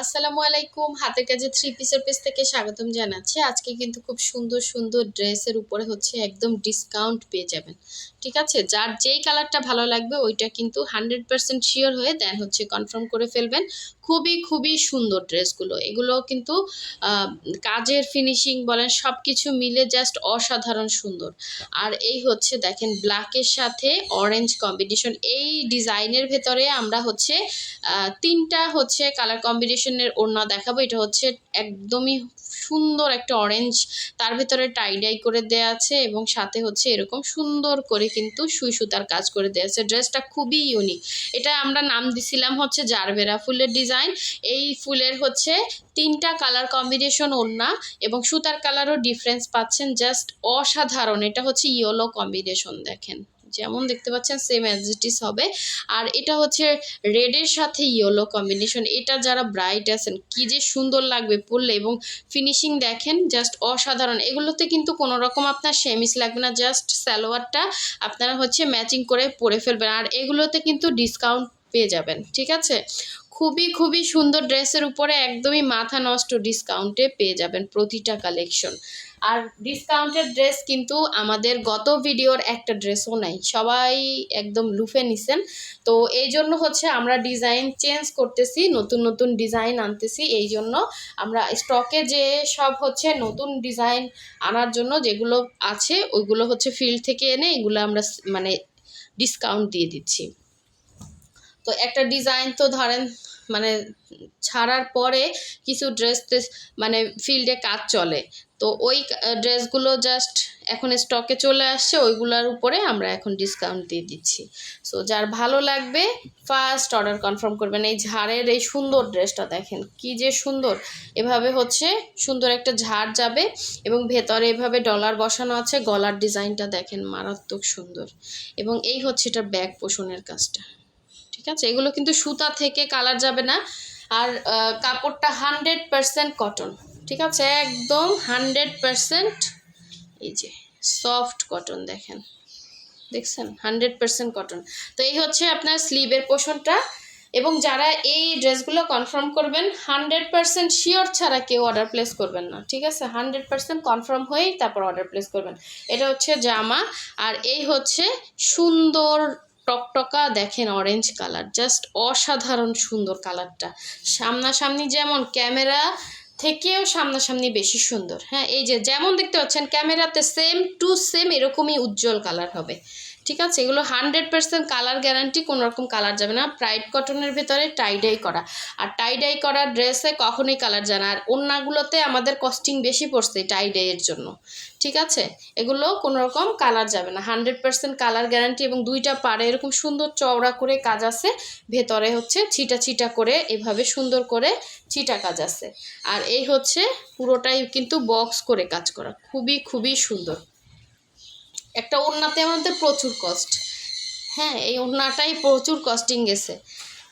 আসসালামু আলাইকুম। হাতের কাজে থ্রি পিসের পেজ থেকে স্বাগতম জানাচ্ছি। আজকে কিন্তু খুব সুন্দর সুন্দর ড্রেসের উপরে হচ্ছে একদম ডিসকাউন্ট পেয়ে যাবেন। ঠিক আছে, যার যেই কালারটা ভালো লাগবে ওইটা কিন্তু 100% শিওর হয়ে দেন হচ্ছে কনফার্ম করে ফেলবেন। খুবই খুবই সুন্দর ড্রেসগুলো, এগুলো কিন্তু কাজের ফিনিশিং বলেন সব কিছু মিলে জাস্ট অসাধারণ সুন্দর। আর এই হচ্ছে দেখেন ব্ল্যাকের সাথে অরেঞ্জ কম্বিনেশন, এই ডিজাইনের ভেতরে আমরা হচ্ছে তিনটা হচ্ছে কালার কম্বিনেশনের ওড়না দেখাবো। এটা হচ্ছে একদমই সুন্দর একটা অরেঞ্জ, তার ভেতরে টাইডাই করে দেয়া আছে এবং সাথে হচ্ছে এরকম সুন্দর করে কিন্তু সুই সুতার কাজ করে দেয়া আছে। ড্রেসটা খুবই ইউনিক। এটা আমরা নাম দিছিলাম হচ্ছে জারবেরা ফুলের ডিজাইন। এই ফুলের হচ্ছে তিনটা কালার কম্বিনেশন ওড়না এবং সুতার কালারও ডিফারেন্স পাচ্ছেন, জাস্ট অসাধারণ। এটা হচ্ছে ইয়েলো কম্বিনেশন, দেখেন যেমন দেখতে পাচ্ছেন সেম অ্যাজ ইট ইজ হবে। আর এটা হচ্ছে রেডের সাথে ইয়েলো কম্বিনেশন। এটা যারা ব্রাইট আছেন কি যে সুন্দর লাগবে পরলে, এবং ফিনিশিং দেখেন জাস্ট অসাধারণ। এগুলোতে কিন্তু কোনো রকম আপনার সেমিস লাগবে না, জাস্ট সালোয়ারটা আপনারা হচ্ছে ম্যাচিং করে পরে ফেলবেন। আর এগুলোতে কিন্তু ডিসকাউন্ট পেয়ে যাবেন। ঠিক আছে, খুবই খুবই সুন্দর ড্রেসের উপরে একদমই মাথা নষ্ট ডিসকাউন্টে পেয়ে যাবেন প্রতিটা কালেকশন। আর ডিসকাউন্টের ড্রেস কিন্তু আমাদের গত ভিডিওর একটা ড্রেসও নাই, সবাই একদম লুফে নিছেন। তো এই জন্য হচ্ছে আমরা ডিজাইন চেঞ্জ করতেছি, নতুন নতুন ডিজাইন আনতেছি। এই জন্য আমরা স্টকে যে সব হচ্ছে নতুন ডিজাইন আনার জন্য যেগুলো আছে ওইগুলো হচ্ছে ফিল্ড থেকে এনে এগুলো আমরা মানে ডিসকাউন্ট দিয়ে দিচ্ছি। তো একটা ডিজাইন তো ধরেন মানে ছাড়ার পরে কিছু ড্রেস মানে ফিল্ডে কাজ চলে, তো ওই ড্রেসগুলো জাস্ট এখন স্টকে চলে আসছে, ওইগুলোর উপরে আমরা এখন ডিসকাউন্ট দিয়ে দিচ্ছি। সো যার ভালো লাগবে ফার্স্ট অর্ডার কনফার্ম করবেন। এই ঝাড়ের এই সুন্দর ড্রেসটা দেখেন কি যে সুন্দর, এভাবে হচ্ছে সুন্দর একটা ঝাড় যাবে এবং ভেতরে এভাবে ডলার বসানো আছে। গলার ডিজাইনটা দেখেন মারাত্মক সুন্দর, এবং এই হচ্ছে এটার ব্যাক পোষণের কাজটা। ঠিক আছে, এগুলো কিন্তু সুতা থেকে কালার যাবে না। আর কাপড়টা 100% কটন। ঠিক আছে, একদম 100%। এই যে সফট কটন দেখেন, দেখছেন 100% কটন। তো এই হচ্ছে আপনার স্লিভের পোর্শনটা। এবং যারা এই ড্রেসগুলো কনফার্ম করবেন 100% শিওর ছাড়া কেউ অর্ডার প্লেস করবেন না। ঠিক আছে, 100% কনফার্ম হয়েই তারপর অর্ডার প্লেস করবেন। এটা হচ্ছে জামা। আর এই হচ্ছে সুন্দর টকটকা দেখেন অরেঞ্জ কালার, জাস্ট অসাধারণ সুন্দর কালারটা। সামনাসামনি যেমন ক্যামেরা থেকেও সামনাসামনি বেশি সুন্দর। হ্যাঁ, এই যে যেমন দেখতে পাচ্ছেন ক্যামেরাতে সেম টু সেম এরকমই উজ্জ্বল কালার হবে। ঠিক আছে, এগুলো 100% কালার গ্যারান্টি, কোনো রকম কালার যাবে না। প্রাইড কটনের ভেতরে টাইডাই করা, আর টাইডাই করা ড্রেসে কখনোই কালার যায় না। আর ওড়নাগুলোতে আমাদের কস্টিং বেশি পড়ছে টাইডাইয়ের জন্য। ঠিক আছে, এগুলো কোনো রকম কালার যাবে না, 100% কালার গ্যারান্টি। এবং দুইটা পাড়ে এরকম সুন্দর চওড়া করে কাজ আছে, ভেতরে হচ্ছে ছিটা ছিটা করে এভাবে সুন্দর করে ছিটা কাজ আছে। আর এই হচ্ছে পুরোটাই কিন্তু বক্স করে কাজ করা, খুবই খুবই সুন্দর। একটা ওড়নাতে আমাদের প্রচুর কস্ট। হ্যাঁ, এই ওড়নাটাই প্রচুর কস্টিং গেছে।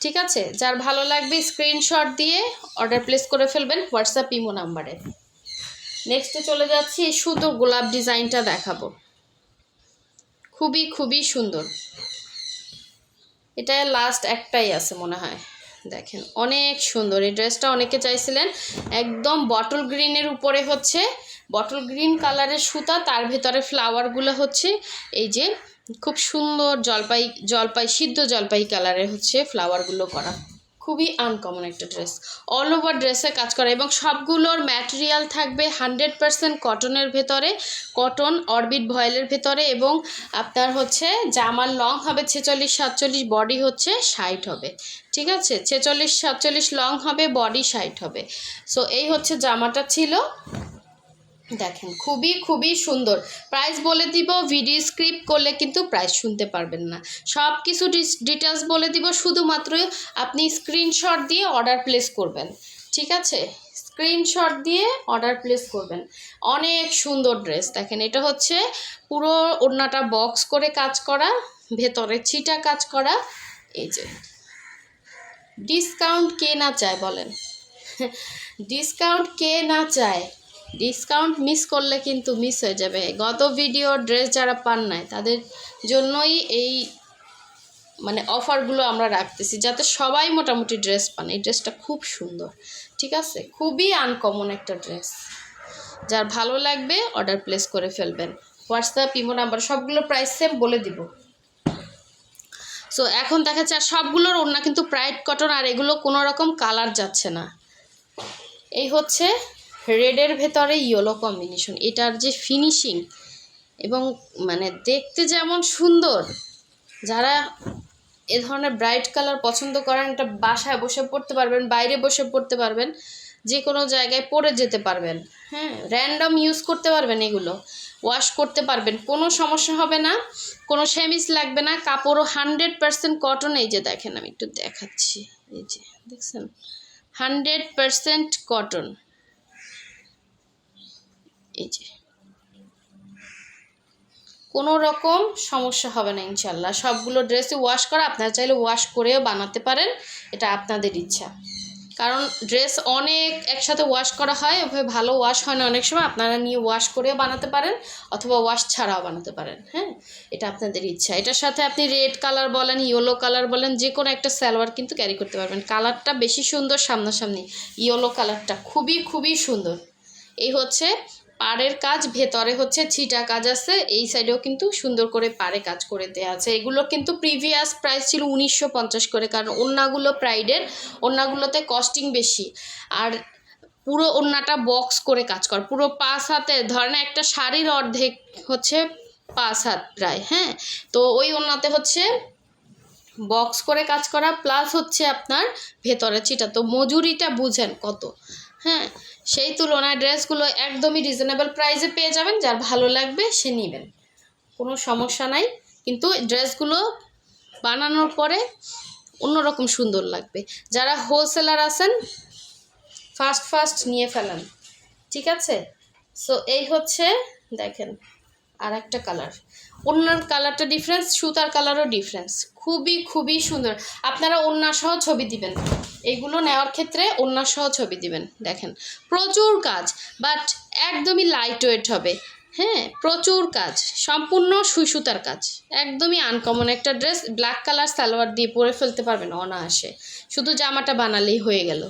ঠিক আছে, যার ভালো লাগবে স্ক্রিনশট দিয়ে অর্ডার প্লেস করে ফেলবেন হোয়াটসঅ্যাপ ইমো নাম্বারে। নেক্সটে চলে যাচ্ছি, সুন্দর গোলাপ ডিজাইনটা দেখাবো, খুবই খুবই সুন্দর। এটা লাস্ট একটাই আছে মনে হয়, দেখেন অনেক সুন্দর। এই ড্রেসটা অনেকে চাইছিলেন, একদম বটল গ্রিনের উপরে হচ্ছে বটল গ্রিন কালারের সুতা, তার ভেতরে ফ্লাওয়ারগুলো হচ্ছে এই যে খুব সুন্দর জলপাই জলপাই সিদ্ধ জলপাই কালারের হচ্ছে ফ্লাওয়ারগুলো করা। খুবই আনকমন একটা ড্রেস, অল ওভার ড্রেসে কাজ করা, এবং সবগুলোর ম্যাটেরিয়াল থাকবে 100% কটনের ভেতরে, কটন অরবিট ভয়েলের ভেতরে। এবং আপনার হচ্ছে জামার লং হবে 46-47, বডি হচ্ছে 60 হবে। ঠিক আছে, 46-47 লং হবে, বডি 60 হবে। সো এই হচ্ছে জামাটা ছিল, দেখেন খুবই খুবই সুন্দর। প্রাইস বলে দিব, ভিডিও স্ক্রিপ্ট করলে কিন্তু প্রাইস শুনতে পারবেন না। সব কিছু ডিটেলস বলে দিব, শুধুমাত্র আপনি স্ক্রিনশট দিয়ে অর্ডার প্লেস করবেন। ঠিক আছে, স্ক্রিনশট দিয়ে অর্ডার প্লেস করবেন। অনেক সুন্দর ড্রেস দেখেন, এটা হচ্ছে পুরো ওড়নাটা বক্স করে কাজ করা, ভেতরে ছিটা কাজ করা। এই যে ডিসকাউন্ট কে না চায় বলেন, ডিসকাউন্ট কে না চায়। ডিসকাউন্ট মিস করলে কিন্তু মিস হয়ে যাবে। গত ভিডিও ড্রেস যারা পান নাই তাদের জন্যই এই মানে অফারগুলো আমরা রাখতেছি যাতে সবাই মোটামুটি ড্রেস পান। এই ড্রেসটা খুব সুন্দর, ঠিক আছে, খুবই আনকমন একটা ড্রেস। যার ভালো লাগবে অর্ডার প্লেস করে ফেলবেন। হোয়াটসঅ্যাপ, ইমো নাম্বার সবগুলো প্রাইস সেম বলে দিব। সো এখন দেখা যাচ্ছে আর সবগুলোর ওড়না কিন্তু প্রাইড কটন, আর এগুলো কোনো রকম কালার যাচ্ছে না। এই হচ্ছে রেডের ভেতরে ইয়েলো কম্বিনেশন, এটার যে ফিনিশিং এবং মানে দেখতে যেমন সুন্দর, যারা এ ধরনের ব্রাইট কালার পছন্দ করেন, এটা বাসায় বসে পড়তে পারবেন, বাইরে বসে পড়তে পারবেন, যে কোনো জায়গায় পরে যেতে পারবেন। হ্যাঁ, র্যান্ডম ইউজ করতে পারবেন, এগুলো ওয়াশ করতে পারবেন, কোনো সমস্যা হবে না, কোনো সেমিস লাগবে না। কাপড়ও 100% কটন। এই যে দেখেন, আমি একটু দেখাচ্ছি, এই যে দেখছেন 100% কটন। এই যে কোনো রকম সমস্যা হবে না ইনশাল্লাহ। সবগুলো ড্রেসই ওয়াশ করা, আপনারা চাইলে ওয়াশ করেও বানাতে পারেন, এটা আপনাদের ইচ্ছা। কারণ ড্রেস অনেক একসাথে ওয়াশ করা হয়, ওভাবে ভালো ওয়াশ হয় না অনেক সময়। আপনারা নিয়ে ওয়াশ করেও বানাতে পারেন অথবা ওয়াশ ছাড়াও বানাতে পারেন। হ্যাঁ, এটা আপনাদের ইচ্ছা। এটার সাথে আপনি রেড কালার বলেন, ইয়েলো কালার বলেন, যে কোনো একটা সালোয়ার কিন্তু ক্যারি করতে পারবেন। কালারটা বেশি সুন্দর সামনাসামনি, ইয়েলো কালারটা খুবই খুবই সুন্দর। এই হচ্ছে পাড়ের কাজ, ভেতরে হচ্ছে ছিটা কাজ আছে, এই সাইডেও কিন্তু সুন্দর করে পাড়ে কাজ করে দেওয়া আছে। এগুলো কিন্তু প্রিভিয়াস প্রাইস ছিল 1950 করে, কারণ ওড়নাগুলো প্রাইডের, ওড়নাগুলোতে কস্টিং বেশি। আর পুরো ওড়নাটা বক্স করে কাজ কর, পুরো 5 হাতে, ধরেন একটা শাড়ির অর্ধেক হচ্ছে 5 হাত প্রায়। হ্যাঁ, তো ওই ওড়নাতে হচ্ছে বক্স করে কাজ করা, প্লাস হচ্ছে আপনার ভেতরে ছিটা, তো মজুরিটা বুঝেন কত। হ্যাঁ, সেই তুলনায় ড্রেসগুলো একদমই রিজনেবল প্রাইসে পেয়ে যাবেন। যার ভালো লাগবে সে নেবেন, কোনো সমস্যা নাই। কিন্তু ড্রেসগুলো বানানোর পরে অন্যরকম সুন্দর লাগবে। যারা হোলসেলার আছেন ফার্স্ট নিয়ে ফেলেন, ঠিক আছে। সো এই হচ্ছে দেখেন আর একটা কালার, ওড়নার কালারটা ডিফারেন্স, সুতার কালারও ডিফারেন্স, খুবই খুবই সুন্দর। আপনারা ওড়না সহ ছবি দিবেন, এগুলো নেওয়ার ক্ষেত্রে ওড়না সহ ছবি দিবেন। দেখেন প্রচুর কাজ, বাট একদমই লাইট ওয়েট হবে। হ্যাঁ, প্রচুর কাজ, সম্পূর্ণ সুই সুতার কাজ, একদমই আনকমন একটা ড্রেস। ব্ল্যাক কালার সালোয়ার দিয়ে পরে ফেলতে পারবেন অনায়াসে, শুধু জামাটা বানালেই হয়ে গেল,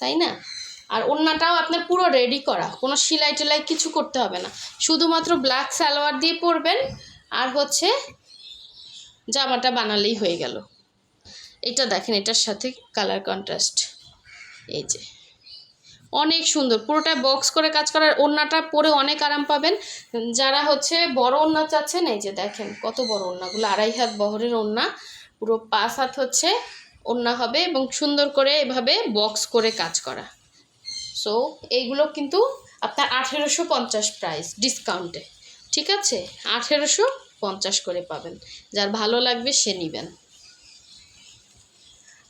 তাই না। আর ওড়নাটাও আপনার পুরো রেডি করা, কোনো সেলাই টেলাই কিছু করতে হবে না, শুধুমাত্র ব্ল্যাক সালোয়ার দিয়ে পরবেন আর হচ্ছে জামাটা বানালেই হয়ে গেল। এটা দেখেন, এটার সাথে কালার কন্ট্রাস্ট, এই যে অনেক সুন্দর, পুরোটা বক্স করে কাজ করার। ওড়নাটা পরে অনেক আরাম পাবেন। যারা হচ্ছে বড় ওড়না চাচ্ছেন, এই যে দেখেন কত বড় ওড়নাগুলো, 2.5 হাত বহরের ওড়না, পুরো 5 হাত হচ্ছে ওড়না হবে এবং সুন্দর করে এভাবে বক্স করে কাজ করা। সো এইগুলো কিন্তু আপনার 1850 প্রাইস ডিসকাউন্টে, ঠিক আছে, 1850 করে পাবেন। যার ভালো লাগবে সে নেবেন।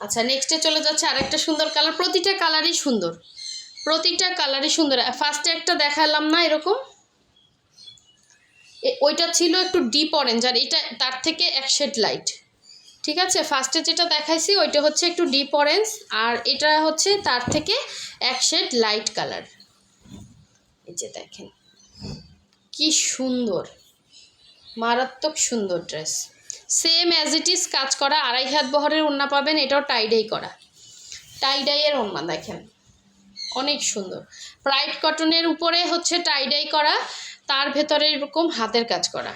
আচ্ছা, নেক্সটে চলে যাচ্ছে আরেকটা সুন্দর কালার, প্রতিটা কালারই সুন্দর, প্রতিটা কালারই সুন্দর। ফার্স্টে একটা দেখালাম না এরকম, ওইটা ছিল একটু ডিপ অরেঞ্জ, আর এটা তার থেকে এক শেড লাইট, ঠিক আছে। ফার্স্টে যেটা দেখাইছি ওইটা হচ্ছে একটু ডিপ অরেঞ্জ, আর এটা হচ্ছে তার থেকে এক শেড লাইট কালার। এই যে দেখেন কি সুন্দর, মারাত্মক সুন্দর dress, same as it is কাজ করা। 2.5 হাত বহরের ওড়না পাবেন, এটাও টাইডাই করা, টাইডাইয়ের ওড়না দেখেন অনেক সুন্দর। প্রাইড কটনের উপরে হচ্ছে টাইডাই করা, তার ভেতরে এরকম হাতের কাজ করা।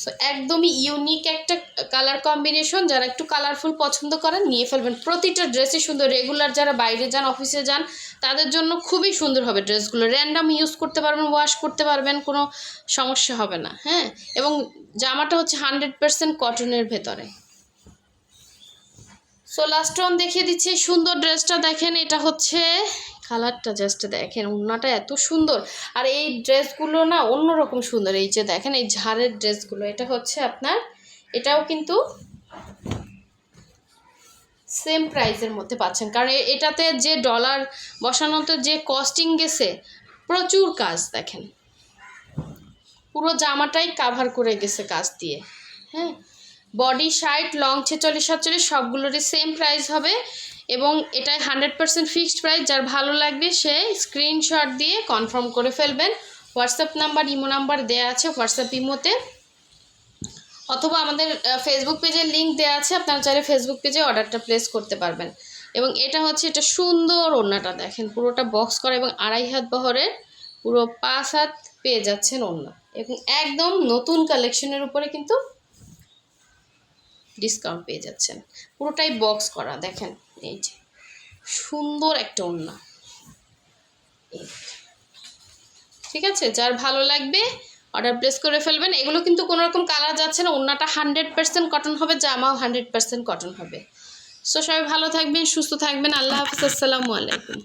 সো একদমই ইউনিক একটা কালার কম্বিনেশন। যারা একটু কালারফুল পছন্দ করেন নিয়ে ফেলবেন, প্রতিটা ড্রেসই সুন্দর। রেগুলার যারা বাইরে যান, অফিসে যান, তাদের জন্য খুবই সুন্দর হবে ড্রেসগুলো। র্যান্ডাম ইউজ করতে পারবেন, ওয়াশ করতে পারবেন, কোনো সমস্যা হবে না। হ্যাঁ, এবং জামাটা হচ্ছে 100% কটনের ভেতরে। সো লাস্ট ওয়ান দেখিয়ে দিচ্ছি, সুন্দর ড্রেসটা দেখেন, এটা হচ্ছে কালারটা জাস্ট দেখেন, ওড়নাটা এত সুন্দর। আর এই ড্রেসগুলো না অন্যরকম সুন্দর। এই যে দেখেন এই ঝাড়ের ড্রেসগুলো, এটা হচ্ছে আপনার, এটাও কিন্তু সেম প্রাইসের মধ্যে পাচ্ছেন, কারণ এটাতে যে ডলার বসানোতে যে কস্টিং গেছে, প্রচুর কাজ দেখেন, পুরো জামাটাই কাভার করে গেছে কাজ দিয়ে। হ্যাঁ, বডি 60, লং 46, 47 সবগুলোরই সেম প্রাইস হবে, এবং এটাই 100% ফিক্সড প্রাইস। যার ভালো লাগবে সে স্ক্রিনশট দিয়ে কনফার্ম করে ফেলবেন। হোয়াটসঅ্যাপ নাম্বার, ইমো নাম্বার দেওয়া আছে, হোয়াটসঅ্যাপ ইমোতে অথবা আমাদের ফেসবুক পেজের লিংক দেওয়া আছে, আপনারা চাইলে ফেসবুক পেজে অর্ডারটা প্লেস করতে পারবেন। এবং এটা হচ্ছে, এটা সুন্দর ওড়নাটা দেখেন, পুরোটা বক্স করা এবং 2.5 হাত বহরের, পুরো 5 হাত পেয়ে যাচ্ছেন ওড়না। এবং একদম নতুন কালেকশনের উপরে কিন্তু ডিসকাউন্ট পেয়ে যাচ্ছেন, পুরোটাই বক্স করা দেখেন। এই যে সুন্দর একটা ওড়না, ঠিক আছে, যার ভালো লাগবে অর্ডার প্লেস করে ফেলবেন। এগুলো কিন্তু কোনো রকম কালার যাচ্ছে না, ওড়নাটা 100% কটন হবে, জামাও 100% কটন হবে। সো সবাই ভালো থাকবেন, সুস্থ থাকবেন, আল্লাহ হাফিজ, আসসালামু আলাইকুম।